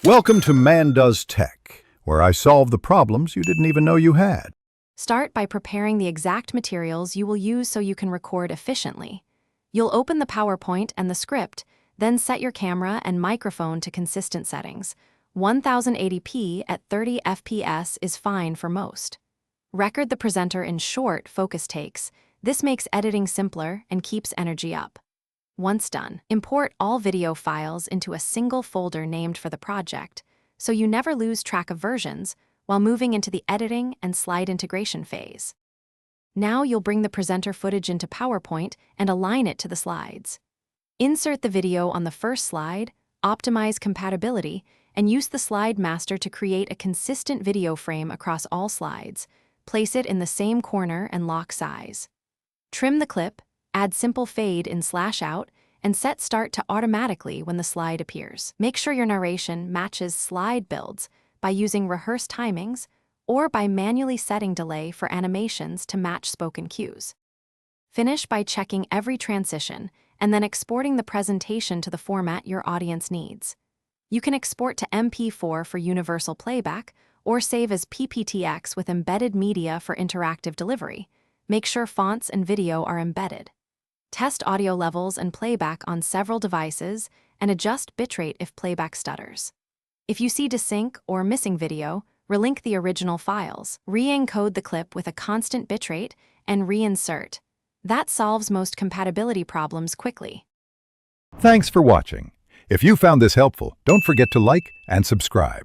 Welcome to Man Does Tech, where I solve the problems you didn't even know you had. Start by preparing the exact materials you will use so you can record efficiently. You'll open the PowerPoint and the script, then set your camera and microphone to consistent settings. 1080p at 30 FPS is fine for most. Record the presenter in short, focus takes. This makes editing simpler and keeps energy up. Once done, import all video files into a single folder named for the project, so you never lose track of versions while moving into the editing and slide integration phase. Now you'll bring the presenter footage into PowerPoint and align it to the slides. Insert the video on the first slide, optimize compatibility, and use the slide master to create a consistent video frame across all slides. Place it in the same corner and lock size. Trim the clip, add simple fade in /out, and set start to automatically when the slide appears. Make sure your narration matches slide builds by using rehearsed timings or by manually setting delay for animations to match spoken cues. Finish by checking every transition and then exporting the presentation to the format your audience needs. You can export to MP4 for universal playback or save as PPTX with embedded media for interactive delivery. Make sure fonts and video are embedded. Test audio levels and playback on several devices and adjust bitrate if playback stutters. If you see desync or missing video, relink the original files. Re-encode the clip with a constant bitrate and reinsert. That solves most compatibility problems quickly. Thanks for watching. If you found this helpful, don't forget to like and subscribe.